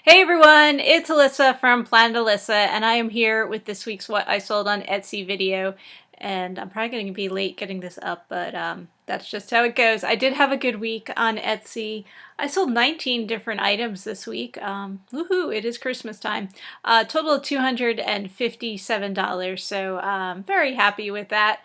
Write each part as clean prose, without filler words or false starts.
Hey everyone, it's Alyssa from Planet Alyssa, and I am here with this week's What I Sold on Etsy video. And I'm probably going to be late getting this up, but that's just how it goes. I did have a good week on Etsy. I sold 19 different items this week. Woohoo, it is Christmas time. Total of $257, so very happy with that.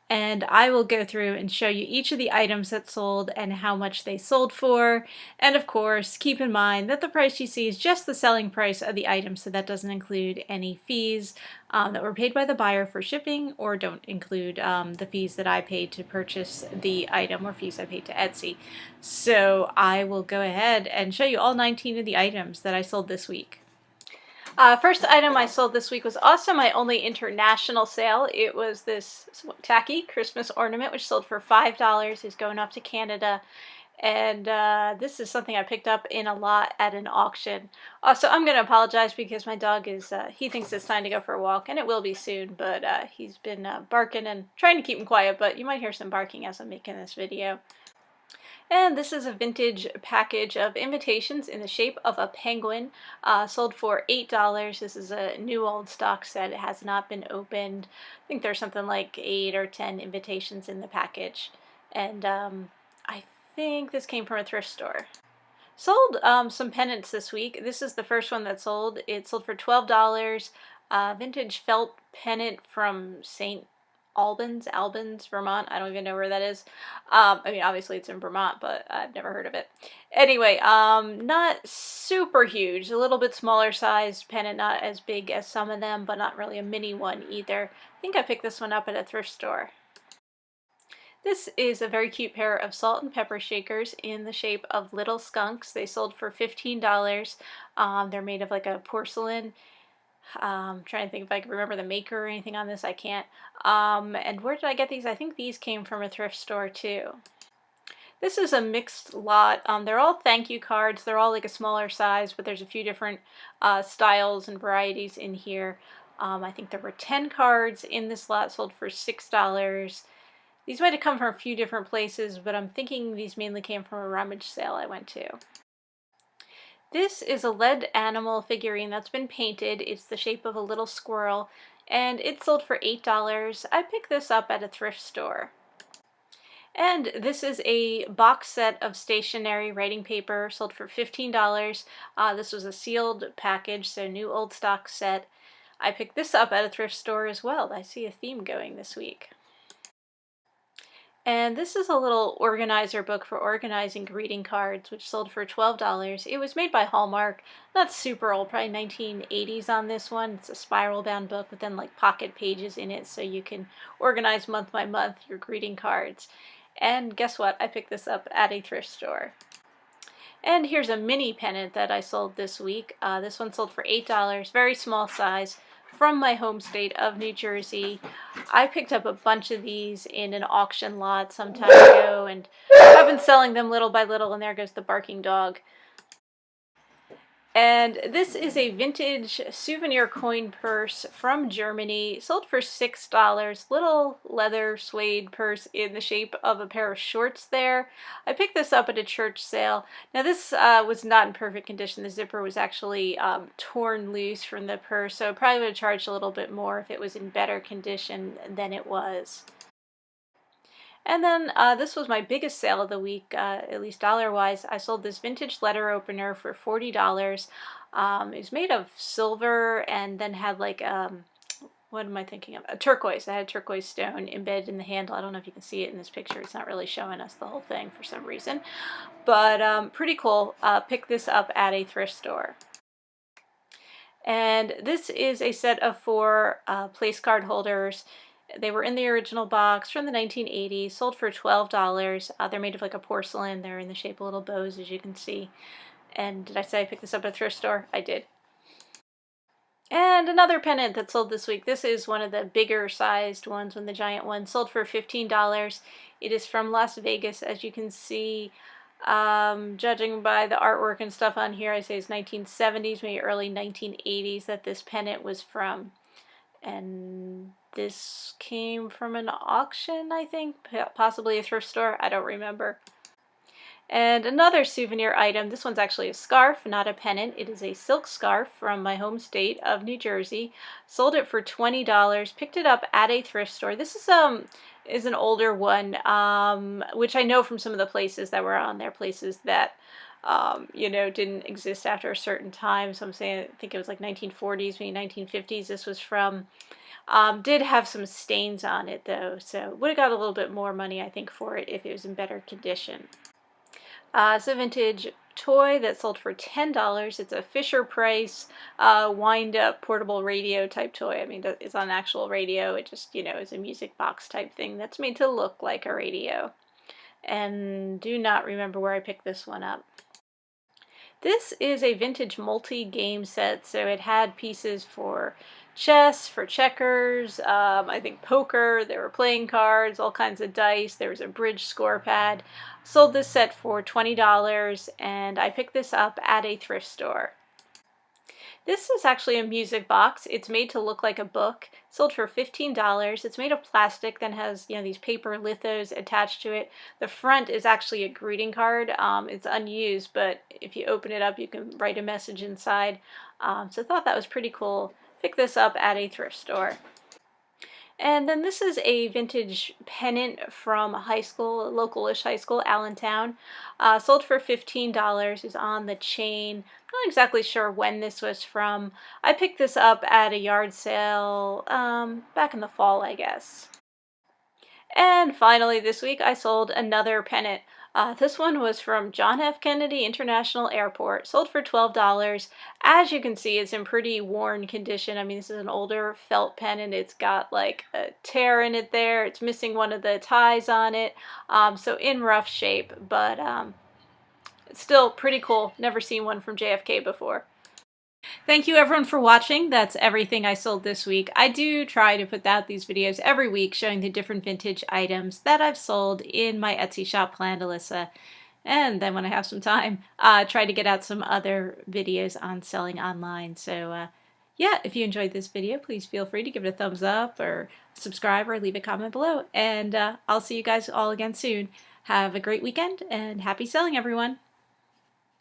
And I will go through and show you each of the items that sold and how much they sold for. And of course, keep in mind that the price you see is just the selling price of the item, so that doesn't include any fees that were paid by the buyer for shipping, or don't include the fees that I paid to purchase the item or fees I paid to Etsy. So I will go ahead and show you all 19 of the items that I sold this week. First item I sold this week was also my only international sale. It was this tacky Christmas ornament, which sold for $5. It's going off to Canada. And this is something I picked up in a lot at an auction. Also, I'm going to apologize because my dog is, he thinks it's time to go for a walk, and it will be soon, but he's been barking and trying to keep him quiet, but you might hear some barking as I'm making this video. And this is a vintage package of invitations in the shape of a penguin, sold for $8. This is a new old stock set. It has not been opened. I think there's something like 8 or 10 invitations in the package. And I think this came from a thrift store. Sold some pennants this week. This is the first one that sold. It sold for $12. Vintage felt pennant from St. Albans, Vermont. I don't even know where that is. I mean, obviously it's in Vermont, but I've never heard of it. Anyway, not super huge. A little bit smaller sized pennant, not as big as some of them, but not really a mini one either. I think I picked this one up at a thrift store. This is a very cute pair of salt and pepper shakers in the shape of little skunks. They sold for $15. They're made of like a porcelain. Trying to think if I can remember the maker or anything on this. I can't. And where did I get these? I think these came from a thrift store too. This is a mixed lot. They're all thank you cards. They're all like a smaller size, but there's a few different styles and varieties in here. I think there were 10 cards in this lot, sold for $6. These might have come from a few different places, but I'm thinking these mainly came from a rummage sale I went to. This is a lead animal figurine that's been painted. It's the shape of a little squirrel, and it sold for $8. I picked this up at a thrift store. And this is a box set of stationery writing paper, sold for $15. This was a sealed package, so new old stock set. I picked this up at a thrift store as well. I see a theme going this week. And this is a little organizer book for organizing greeting cards, which sold for $12. It was made by Hallmark, not super old, probably 1980s on this one. It's a spiral bound book with then like pocket pages in it so you can organize month by month your greeting cards. And guess what? I picked this up at a thrift store. And here's a mini pennant that I sold this week. This one sold for $8, very small size, from my home state of New Jersey. I picked up a bunch of these in an auction lot some time ago, and I've been selling them little by little, and there goes the barking dog. And this is a vintage souvenir coin purse from Germany, sold for $6. Little leather suede purse in the shape of a pair of shorts there. I picked this up at a church sale. Now this was not in perfect condition. The zipper was actually torn loose from the purse, so I probably would have charged a little bit more if it was in better condition than it was. And then this was my biggest sale of the week, at least dollar-wise. I sold this vintage letter opener for $40. It was made of silver and then had like, what am I thinking of? A turquoise. It had a turquoise stone embedded in the handle. I don't know if you can see it in this picture. It's not really showing us the whole thing for some reason. But pretty cool. Picked this up at a thrift store. And this is a set of 4 place card holders. They were in the original box from the 1980s, sold for $12. They're made of like a porcelain. They're in the shape of little bows, as you can see. And did I say I picked this up at a thrift store? I did. And another pennant that sold this week. This is one of the bigger sized ones, one of the giant ones, sold for $15. It is from Las Vegas, as you can see. Judging by the artwork and stuff on here, I say it's 1970s, maybe early 1980s that this pennant was from. And this came from an auction, I think, possibly a thrift store, I don't remember. And another souvenir item, this one's actually a scarf, not a pennant. It is a silk scarf from my home state of New Jersey. Sold it for $20, picked it up at a thrift store. This is an older one, which I know from some of the places that were on there, places that didn't exist after a certain time. So I'm saying, I think it was like 1940s, maybe 1950s this was from. Did have some stains on it though, so would have got a little bit more money, I think, for it if it was in better condition. It's a vintage toy that sold for $10. It's a Fisher Price wind-up portable radio type toy. I mean, it's on an actual radio. It just, is a music box type thing that's made to look like a radio. And do not remember where I picked this one up. This is a vintage multi-game set, so it had pieces for chess, for checkers, I think poker, there were playing cards, all kinds of dice, there was a bridge score pad. Sold this set for $20, and I picked this up at a thrift store. This is actually a music box. It's made to look like a book. Sold for $15. It's made of plastic, then has these paper lithos attached to it. The front is actually a greeting card. It's unused, but if you open it up, you can write a message inside. So I thought that was pretty cool. Picked this up at a thrift store. And then this is a vintage pennant from a high school, a local-ish high school, Allentown. Sold for $15. It's on the chain. Not exactly sure when this was from. I picked this up at a yard sale back in the fall, I guess. And finally this week I sold another pennant. This one was from John F. Kennedy International Airport. Sold for $12. As you can see, it's in pretty worn condition. I mean, this is an older felt pennant. It's got like a tear in it there. It's missing one of the ties on it. So in rough shape, but it's still pretty cool. Never seen one from JFK before. Thank you everyone for watching. That's everything I sold this week. I do try to put out these videos every week showing the different vintage items that I've sold in my Etsy shop, Planned Alissa. And then when I have some time, try to get out some other videos on selling online. So yeah, if you enjoyed this video, please feel free to give it a thumbs up or subscribe or leave a comment below. And I'll see you guys all again soon. Have a great weekend and happy selling, everyone.